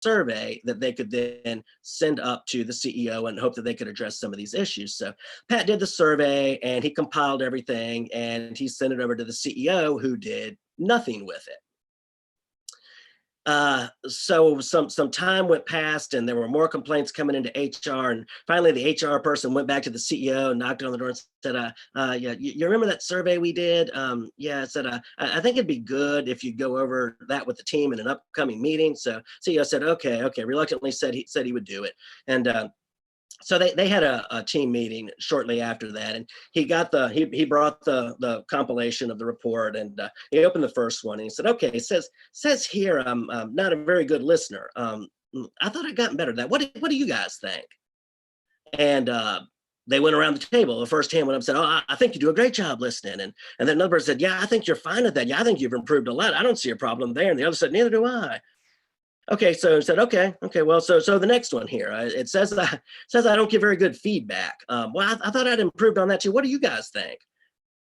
survey that they could then send up to the CEO and hope that they could address some of these issues. So Pat did the survey and he compiled everything and he sent it over to the CEO, who did nothing with it. So some time went past and there were more complaints coming into HR, and finally the HR person went back to the CEO and knocked on the door and said, yeah, you remember that survey we did? Yeah, I said, I think it'd be good if you go over that with the team in an upcoming meeting. So CEO said, okay, reluctantly said he would do it. And so they had a team meeting shortly after that, and he brought the compilation of the report, and he opened the first one and he said, okay, it says here I'm not a very good listener. I thought I'd gotten better at that. What do you guys think? And they went around the table. The first hand went up and said, oh, I think you do a great job listening. And then another person said, yeah, I think you're fine at that. Yeah, I think you've improved a lot. I don't see a problem there. And the other said, neither do I. Okay, so I said, okay, well, so the next one here, it says I don't give very good feedback. Well, I thought I'd improved on that too. What do you guys think?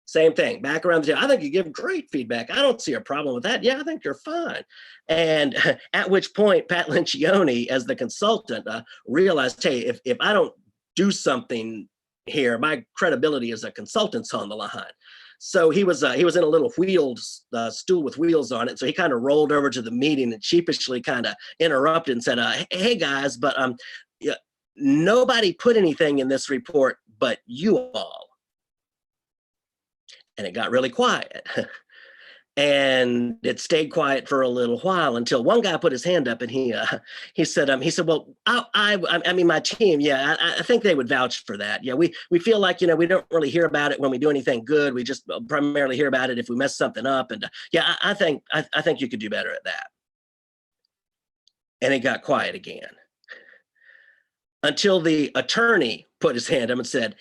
Same thing, back around the table. I think you give great feedback. I don't see a problem with that. Yeah, I think you're fine. And at which point, Pat Lencioni, as the consultant, realized, hey, if I don't do something here, my credibility as a consultant's on the line. So he was in a little wheeled stool with wheels on it. So he kind of rolled over to the meeting and sheepishly kind of interrupted and said, hey guys, but yeah, nobody put anything in this report but you all. And it got really quiet. And it stayed quiet for a little while until one guy put his hand up and he said, well, I mean, my team, yeah, I think they would vouch for that. Yeah, we feel like, we don't really hear about it when we do anything good. We just primarily hear about it if we mess something up. And yeah, I think you could do better at that. And it got quiet again until the attorney put his hand up and said,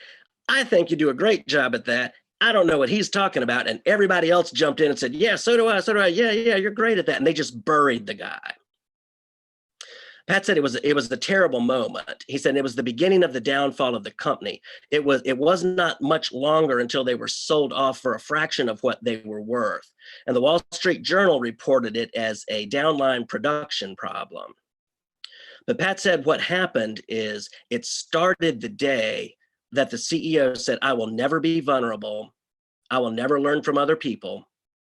I think you do a great job at that. I don't know what he's talking about. And everybody else jumped in and said, yeah, so do I. Yeah, you're great at that. And they just buried the guy. Pat said it was a terrible moment. He said it was the beginning of the downfall of the company. It was not much longer until they were sold off for a fraction of what they were worth. And the Wall Street Journal reported it as a downline production problem. But Pat said what happened is it started the day that the CEO said, I will never be vulnerable. I will never learn from other people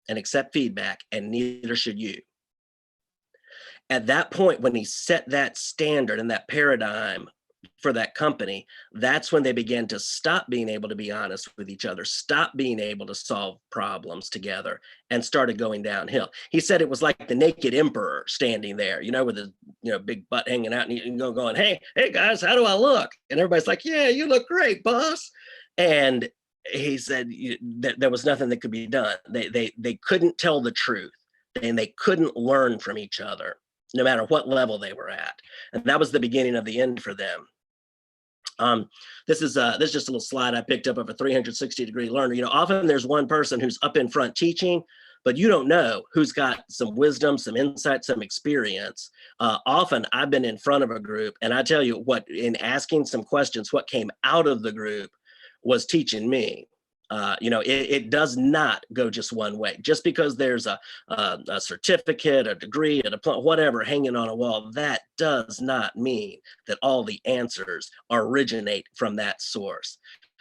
and accept feedback, and neither should you. At that point, when he set that standard and that paradigm for that company, that's when they began to stop being able to be honest with each other, stop being able to solve problems together, and started going downhill. He said it was like the naked emperor standing there, with his big butt hanging out, and going, hey guys, how do I look? And everybody's like, yeah, you look great, boss. And he said there was nothing that could be done. They couldn't tell the truth, and they couldn't learn from each other, no matter what level they were at. And that was the beginning of the end for them. This is just a little slide I picked up of a 360-degree learner. Often there's one person who's up in front teaching, but you don't know who's got some wisdom, some insight, some experience. Often I've been in front of a group, and I tell you what, in asking some questions, what came out of the group was teaching me. It does not go just one way. Just because there's a certificate, a degree, a diploma, whatever hanging on a wall, that does not mean that all the answers originate from that source.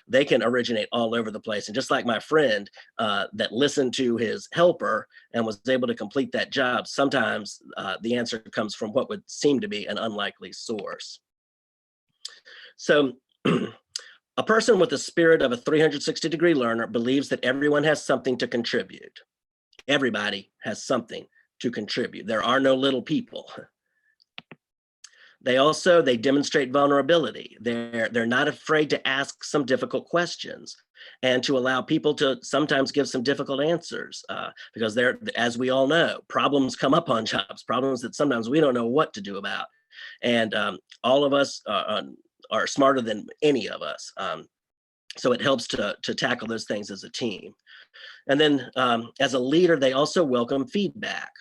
They can originate all over the place. And just like my friend that listened to his helper and was able to complete that job, sometimes the answer comes from what would seem to be an unlikely source. So a person with the spirit of a 360-degree learner believes that everyone has something to contribute. Everybody has something to contribute. There are no little people. They demonstrate vulnerability. They're not afraid to ask some difficult questions and to allow people to sometimes give some difficult answers because as we all know, problems come up on jobs, problems that sometimes we don't know what to do about. And all of us are smarter than any of us. So it helps to tackle those things as a team. And then as a leader, they also welcome feedback.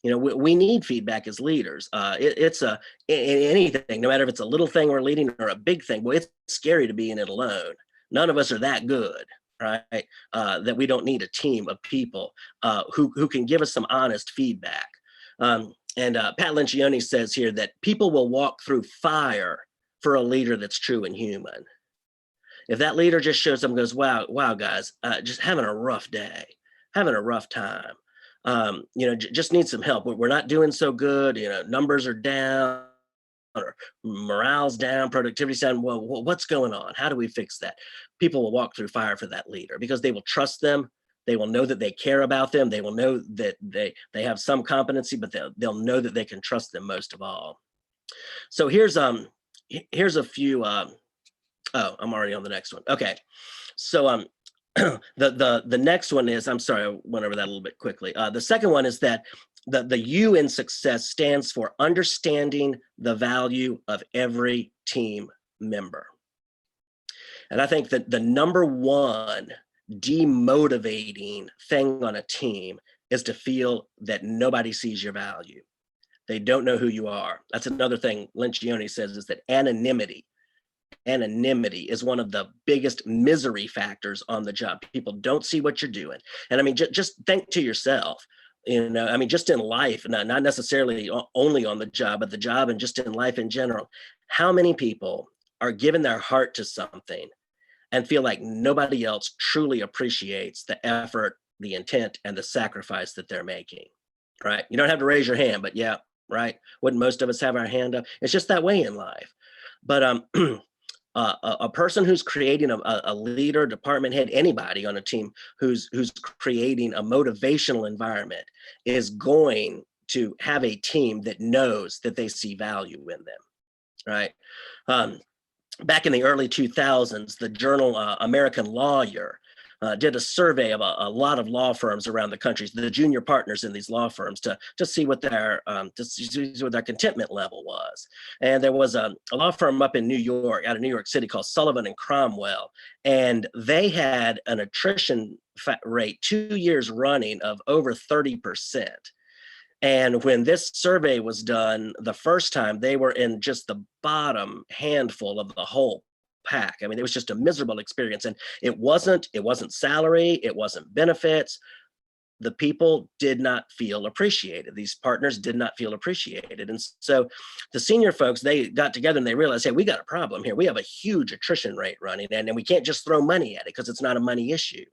We need feedback as leaders. It's anything, no matter if it's a little thing we're leading or a big thing. Well, it's scary to be in it alone. None of us are that good, right? That we don't need a team of people who can give us some honest feedback. Pat Lencioni says here that people will walk through fire for a leader that's true and human. If that leader just shows up and goes, wow, guys, just having a rough day, having a rough time, just need some help. We're not doing so good. Numbers are down, or morale's down, productivity's down. Well, what's going on? How do we fix that? People will walk through fire for that leader because they will trust them. They will know that they care about them. They will know that they have some competency, but they'll know that they can trust them most of all. So here's a few. Oh, I'm already on the next one. Okay, so the next one is, I'm sorry, I went over that a little bit quickly. The second one is that the U in success stands for understanding the value of every team member. And I think that the number one demotivating thing on a team is to feel that nobody sees your value. They don't know who you are. That's another thing Lencioni says, is that anonymity is one of the biggest misery factors on the job. People don't see what you're doing. And I mean, just think to yourself, just in life, not necessarily only on the job, but the job and just in life in general, how many people are giving their heart to something and feel like nobody else truly appreciates the effort, the intent, and the sacrifice that they're making, right? You don't have to raise your hand, but yeah, right? Wouldn't most of us have our hand up? It's just that way in life. But a person who's creating a leader, department head, anybody on a team who's creating a motivational environment is going to have a team that knows that they see value in them, right? Back in the early 2000s, the journal American Lawyer did a survey of a lot of law firms around the country, the junior partners in these law firms, to see what their contentment level was. And there was a law firm up in New York, out of New York City, called Sullivan and Cromwell, and they had an attrition rate 2 years running of over 30%. And when this survey was done the first time, they were in just the bottom handful of the whole pack. I mean, it was just a miserable experience. And it wasn't salary, it wasn't benefits. The people did not feel appreciated. These partners did not feel appreciated. And so the senior folks, they got together and they realized, hey, we got a problem here. We have a huge attrition rate running, and we can't just throw money at it because it's not a money issue.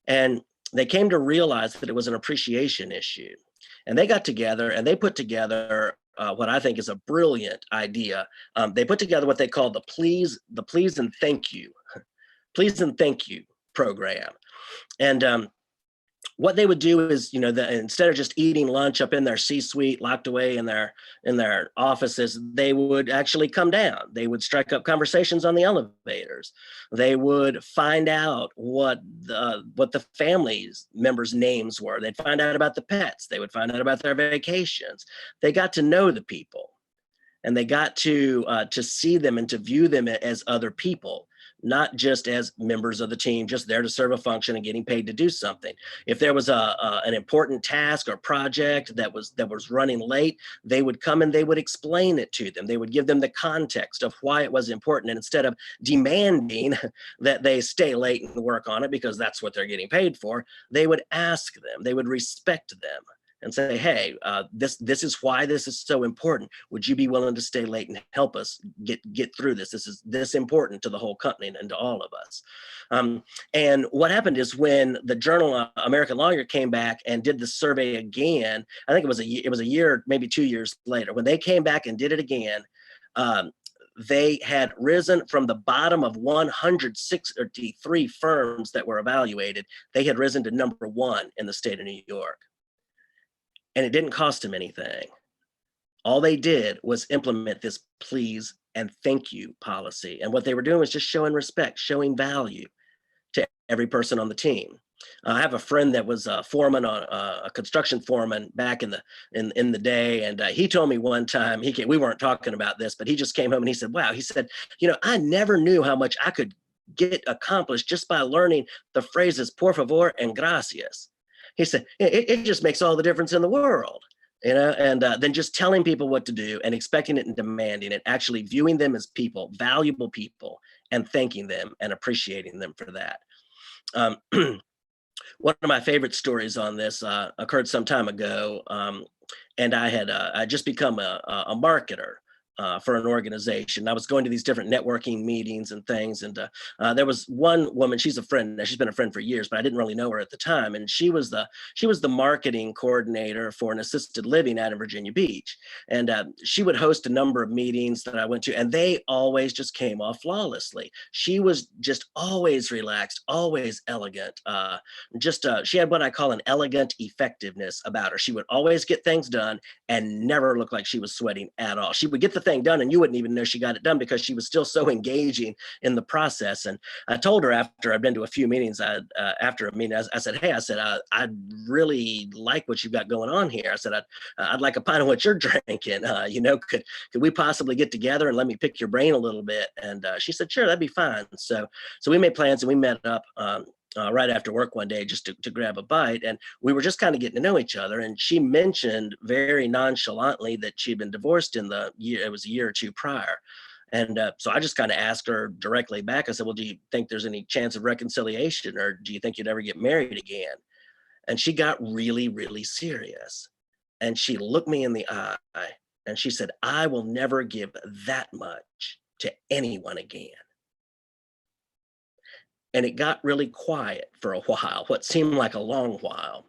And they came to realize that it was an appreciation issue. And they got together and they put together what I think is a brilliant idea. They put together what they call the please and thank you, please and thank you program. And what they would do is, instead of just eating lunch up in their C-suite, locked away in their offices, they would actually come down. They would strike up conversations on the elevators. They would find out what the family's members' names were. They'd find out about the pets. They would find out about their vacations. They got to know the people, and they got to see them and to view them as other people, not just as members of the team, just there to serve a function and getting paid to do something. If there was an important task or project that was running late, they would come and they would explain it to them. They would give them the context of why it was important. And instead of demanding that they stay late and work on it because that's what they're getting paid for, they would ask them, they would respect them and say, hey, this is why this is so important. Would you be willing to stay late and help us get through this? This is this important to the whole company and to all of us. And what happened is, when the journal American Lawyer came back and did the survey again, I think it was a year, maybe 2 years later, when they came back and did it again, they had risen from the bottom of 163 firms that were evaluated. They had risen to number 1 in the state of New York. And it didn't cost them anything. All they did was implement this please and thank you policy. And what they were doing was just showing respect, showing value to every person on the team. I have a friend that was a foreman, on a construction foreman back in the day, and he told me one time, we weren't talking about this, but he just came home and he said, wow, he said, I never knew how much I could get accomplished just by learning the phrases por favor and gracias. He said, it just makes all the difference in the world, and then just telling people what to do and expecting it and demanding it, actually viewing them as people, valuable people, and thanking them and appreciating them for that. One of my favorite stories on this occurred some time ago. and I just become a marketer. For an organization, I was going to these different networking meetings and things, and there was one woman. She's a friend. Now, she's been a friend for years, but I didn't really know her at the time. And she was the marketing coordinator for an assisted living out in Virginia Beach, and she would host a number of meetings that I went to, and they always just came off flawlessly. She was just always relaxed, always elegant. She had what I call an elegant effectiveness about her. She would always get things done and never look like she was sweating at all. She would get the thing done and you wouldn't even know she got it done because she was still so engaging in the process. And I told her after I'd been to a few meetings, after a meeting, I said, hey, I said, I really like what you've got going on here. I said, I'd like a pint of what you're drinking. Could we possibly get together and let me pick your brain a little bit? And she said, sure, that'd be fine. So we made plans and we met up right after work one day just to grab a bite. And we were just kind of getting to know each other. And she mentioned very nonchalantly that she'd been divorced it was a year or two prior. And so I just kind of asked her directly back. I said, well, do you think there's any chance of reconciliation, or do you think you'd ever get married again? And she got really, really serious. And she looked me in the eye and she said, I will never give that much to anyone again. And it got really quiet for a while, what seemed like a long while,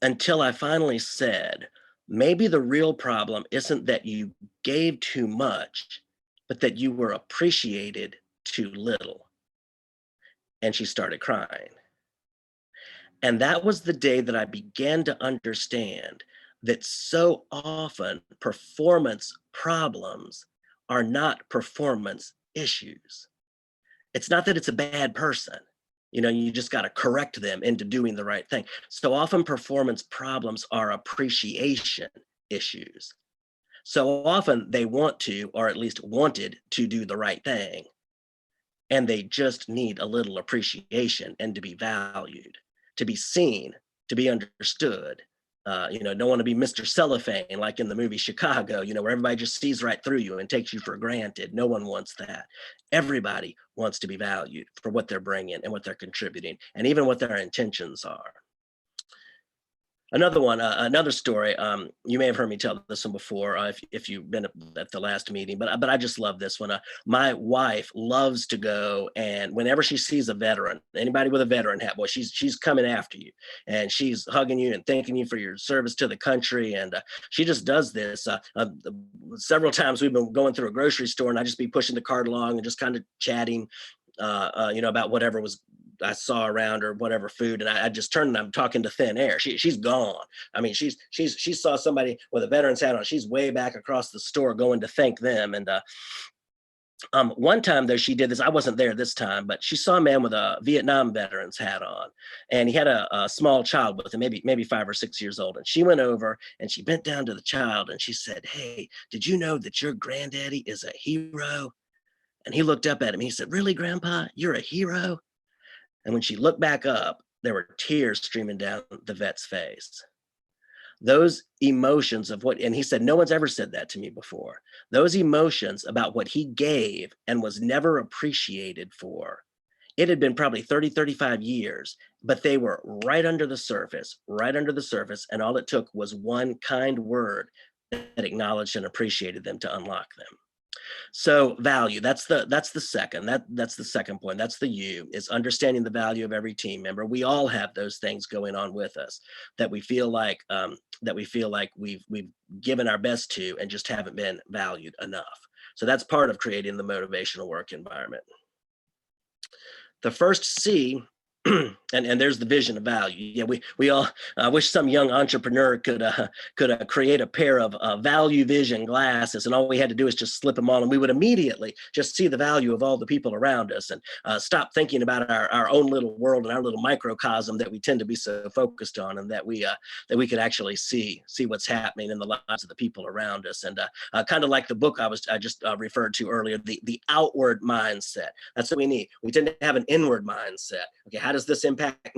until I finally said, maybe the real problem isn't that you gave too much, but that you were appreciated too little. And she started crying. And that was the day that I began to understand that so often performance problems are not performance issues. It's not that it's a bad person. You just got to correct them into doing the right thing. So often performance problems are appreciation issues. So often they want to, or at least wanted to do the right thing. And they just need a little appreciation and to be valued, to be seen, to be understood. Don't want to be Mr. Cellophane like in the movie Chicago, where everybody just sees right through you and takes you for granted. No one wants that. Everybody wants to be valued for what they're bringing and what they're contributing, and even what their intentions are. Another one, another story. You may have heard me tell this one before if you've been at the last meeting, but I just love this one. My wife loves to go, and whenever she sees a veteran, anybody with a veteran hat, boy, she's coming after you, and she's hugging you and thanking you for your service to the country. And she just does this. Several times we've been going through a grocery store, and I just be pushing the cart along and just kind of chatting, about whatever I saw around or whatever food, and I just turned and I'm talking to thin air. She's gone. I mean, she saw somebody with a veteran's hat on. She's way back across the store going to thank them. And one time though, she did this. I wasn't there this time, but she saw a man with a Vietnam veteran's hat on, and he had a small child with him, maybe 5 or 6 years old. And she went over and she bent down to the child and she said, "Hey, did you know that your granddaddy is a hero?" And he looked up at him. He said, "Really, Grandpa? You're a hero?" And when she looked back up, there were tears streaming down the vet's face. Those emotions and he said, no one's ever said that to me before. Those emotions about what he gave and was never appreciated for. It had been probably 30, 35 years, but they were right under the surface. And all it took was one kind word that acknowledged and appreciated them to unlock them. So value, that's the second, that's the second point. That's the U, is understanding the value of every team member. We all have those things going on with us that we feel like we've given our best to and just haven't been valued enough. So that's part of creating the motivational work environment. The first C, and there's the vision of value. Yeah, we all wish some young entrepreneur could create a pair of value vision glasses, and all we had to do is just slip them on, and we would immediately just see the value of all the people around us, and stop thinking about our own little world and our little microcosm that we tend to be so focused on, and that we could actually see what's happening in the lives of the people around us. And kind of like the book I just referred to earlier, the outward mindset. That's what we need. We tend to have an inward mindset. Okay, how does this impact me?